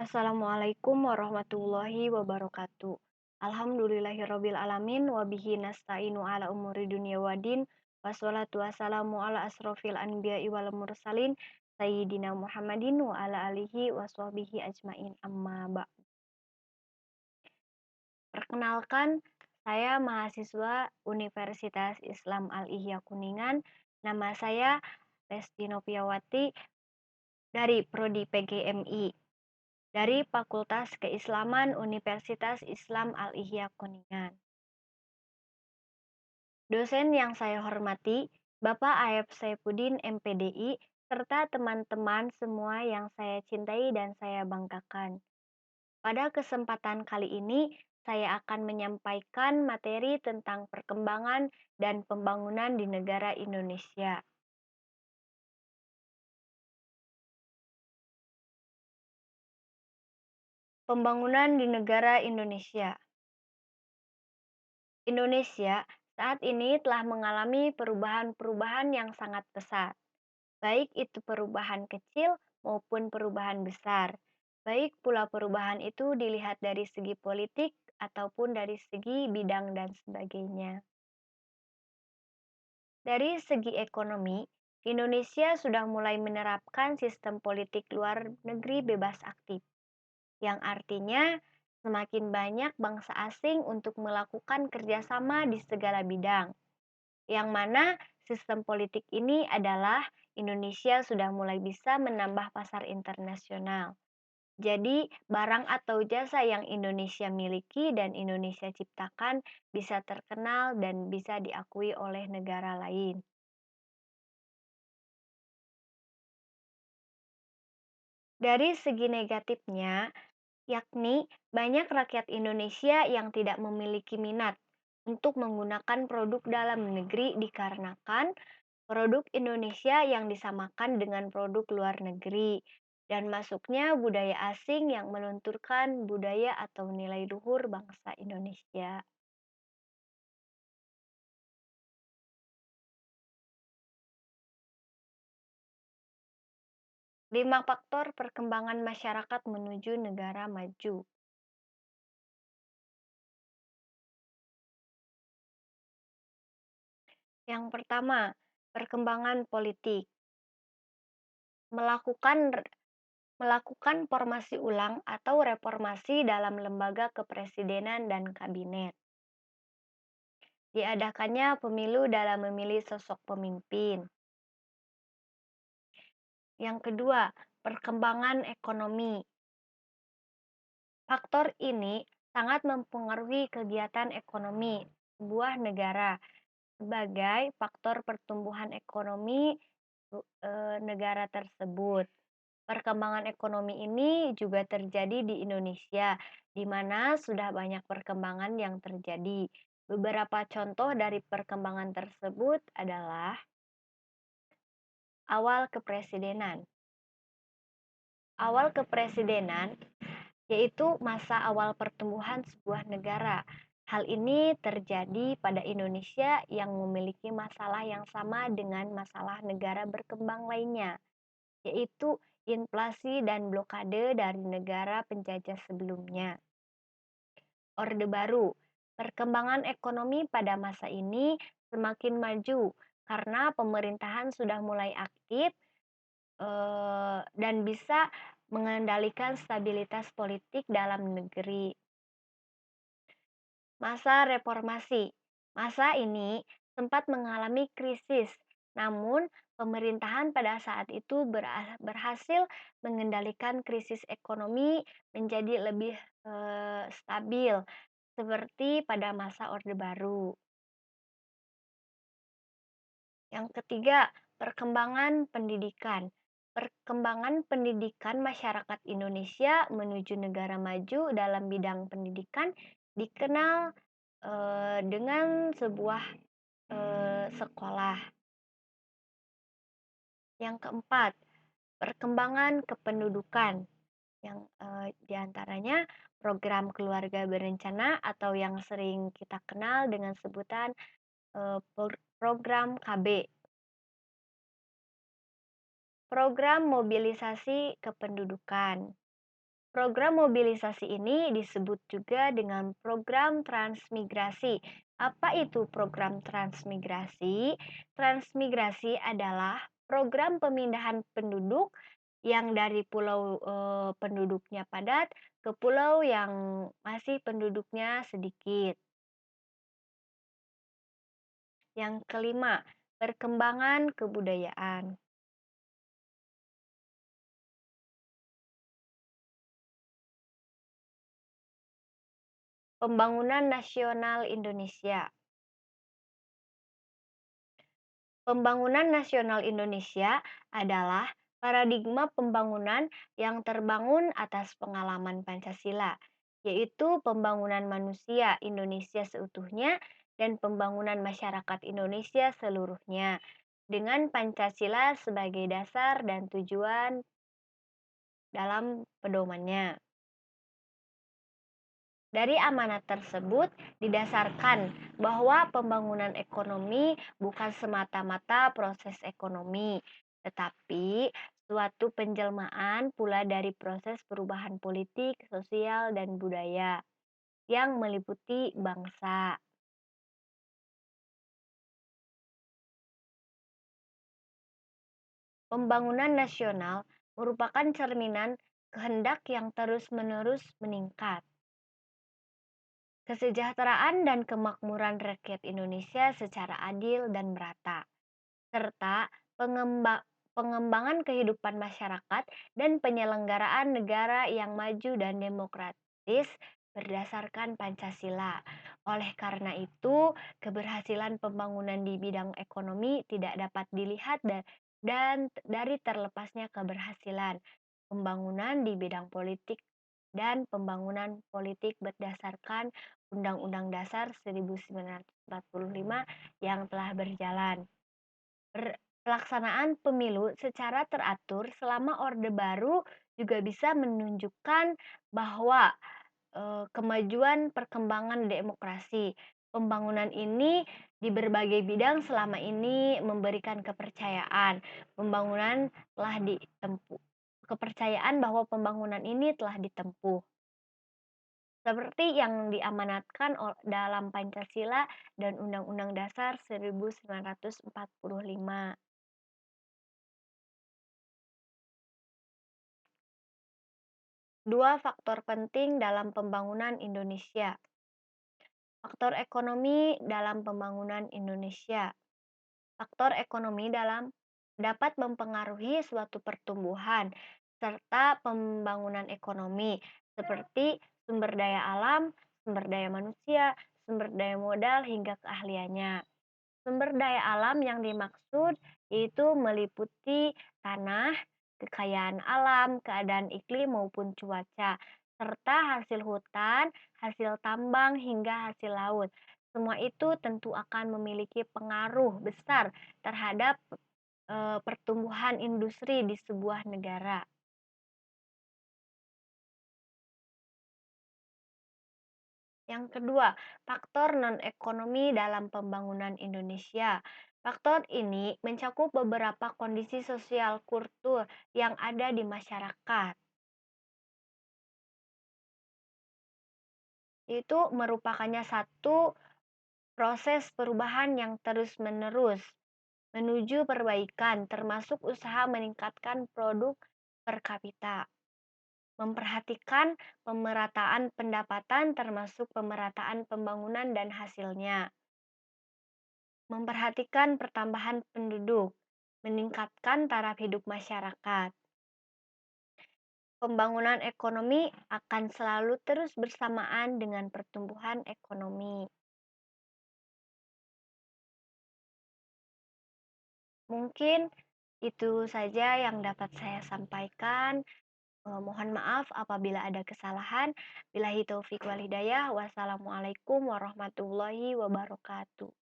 Assalamualaikum warahmatullahi wabarakatuh. Alhamdulillahirabbil alamin wa bihi nasta'inu ala umuri dunya waddin. Wassalatu wassalamu ala asrofil anbiya'i wal mursalin sayyidina Muhammadin wa ala alihi washabbihi ajmain amma Perkenalkan, saya mahasiswa Universitas Islam Al-Ihya Kuningan. Nama saya Lesti Noviawati dari Prodi PGMI. Dari Fakultas Keislaman Universitas Islam Al-Ihya Kuningan. Dosen yang saya hormati, Bapak Aep Saifuddin MPDI, serta teman-teman semua yang saya cintai dan saya banggakan. Pada kesempatan kali ini, saya akan menyampaikan materi tentang perkembangan dan pembangunan di negara Indonesia. Pembangunan di negara Indonesia. Indonesia saat ini telah mengalami perubahan-perubahan yang sangat pesat, baik itu perubahan kecil maupun perubahan besar. Baik pula perubahan itu dilihat dari segi politik ataupun dari segi bidang dan sebagainya. Dari segi ekonomi, Indonesia sudah mulai menerapkan sistem politik luar negeri bebas aktif, yang artinya semakin banyak bangsa asing untuk melakukan kerjasama di segala bidang. Yang mana sistem politik ini adalah Indonesia sudah mulai bisa menambah pasar internasional. Jadi, barang atau jasa yang Indonesia miliki dan Indonesia ciptakan bisa terkenal dan bisa diakui oleh negara lain. Dari segi negatifnya, yakni banyak rakyat Indonesia yang tidak memiliki minat untuk menggunakan produk dalam negeri dikarenakan produk Indonesia yang disamakan dengan produk luar negeri dan masuknya budaya asing yang melunturkan budaya atau nilai luhur bangsa Indonesia. 5 faktor perkembangan masyarakat menuju negara maju. Yang pertama, perkembangan politik. Melakukan melakukan formasi ulang atau reformasi dalam lembaga kepresidenan dan kabinet. Diadakannya pemilu dalam memilih sosok pemimpin. Yang kedua, perkembangan ekonomi. Faktor ini sangat mempengaruhi kegiatan ekonomi sebuah negara sebagai faktor pertumbuhan ekonomi negara tersebut. Perkembangan ekonomi ini juga terjadi di Indonesia, di mana sudah banyak perkembangan yang terjadi. Beberapa contoh dari perkembangan tersebut adalah awal kepresidenan. Awal kepresidenan yaitu masa awal pertumbuhan sebuah negara. Hal ini terjadi pada Indonesia yang memiliki masalah yang sama dengan masalah negara berkembang lainnya, yaitu inflasi dan blokade dari negara penjajah sebelumnya. Orde Baru. Perkembangan ekonomi pada masa ini semakin maju karena pemerintahan sudah mulai aktif dan bisa mengendalikan stabilitas politik dalam negeri. Masa reformasi. Masa ini sempat mengalami krisis, namun pemerintahan pada saat itu berhasil mengendalikan krisis ekonomi menjadi lebih stabil seperti pada masa Orde Baru. Yang ketiga, perkembangan pendidikan. Perkembangan pendidikan masyarakat Indonesia menuju negara maju dalam bidang pendidikan dikenal dengan sebuah sekolah. Yang keempat, perkembangan kependudukan yang diantaranya program keluarga berencana atau yang sering kita kenal dengan sebutan program KB. Program mobilisasi kependudukan. Program mobilisasi ini disebut juga dengan program transmigrasi. Apa itu program transmigrasi? Transmigrasi adalah program pemindahan penduduk yang dari pulau penduduknya padat ke pulau yang masih penduduknya sedikit. Yang kelima, perkembangan kebudayaan. Pembangunan nasional Indonesia. Pembangunan nasional Indonesia adalah paradigma pembangunan yang terbangun atas pengalaman Pancasila, yaitu pembangunan manusia Indonesia seutuhnya dan pembangunan masyarakat Indonesia seluruhnya, dengan Pancasila sebagai dasar dan tujuan dalam pedomannya. Dari amanat tersebut didasarkan bahwa pembangunan ekonomi bukan semata-mata proses ekonomi, tetapi suatu penjelmaan pula dari proses perubahan politik, sosial, dan budaya yang meliputi bangsa. Pembangunan nasional merupakan cerminan kehendak yang terus-menerus meningkat. Kesejahteraan dan kemakmuran rakyat Indonesia secara adil dan merata, serta pengembangan kehidupan masyarakat dan penyelenggaraan negara yang maju dan demokratis berdasarkan Pancasila. Oleh karena itu, keberhasilan pembangunan di bidang ekonomi tidak dapat dilihat dan dari terlepasnya keberhasilan pembangunan di bidang politik dan pembangunan politik berdasarkan Undang-Undang Dasar 1945 yang telah berjalan. Pelaksanaan pemilu secara teratur selama Orde Baru juga bisa menunjukkan bahwa kemajuan perkembangan demokrasi. Pembangunan ini di berbagai bidang selama ini memberikan kepercayaan. Pembangunan telah ditempuh. Kepercayaan bahwa pembangunan ini telah ditempuh. Seperti yang diamanatkan dalam Pancasila dan Undang-Undang Dasar 1945. Dua faktor penting dalam pembangunan Indonesia. Faktor ekonomi dalam pembangunan Indonesia. Faktor ekonomi dapat mempengaruhi suatu pertumbuhan serta pembangunan ekonomi seperti sumber daya alam, sumber daya manusia, sumber daya modal hingga keahliannya. Sumber daya alam yang dimaksud yaitu meliputi tanah, kekayaan alam, keadaan iklim maupun cuaca, serta hasil hutan, hasil tambang hingga hasil laut. Semua itu tentu akan memiliki pengaruh besar terhadap pertumbuhan industri di sebuah negara. Yang kedua, faktor non-ekonomi dalam pembangunan Indonesia. Faktor ini mencakup beberapa kondisi sosial kultur yang ada di masyarakat. Itu merupakannya satu proses perubahan yang terus-menerus menuju perbaikan, termasuk usaha meningkatkan produk per kapita. Memperhatikan pemerataan pendapatan termasuk pemerataan pembangunan dan hasilnya. Memperhatikan pertambahan penduduk, meningkatkan taraf hidup masyarakat. Pembangunan ekonomi akan selalu terus bersamaan dengan pertumbuhan ekonomi. Mungkin itu saja yang dapat saya sampaikan. Mohon maaf apabila ada kesalahan. Billahi taufik wal hidayah. Wassalamualaikum warahmatullahi wabarakatuh.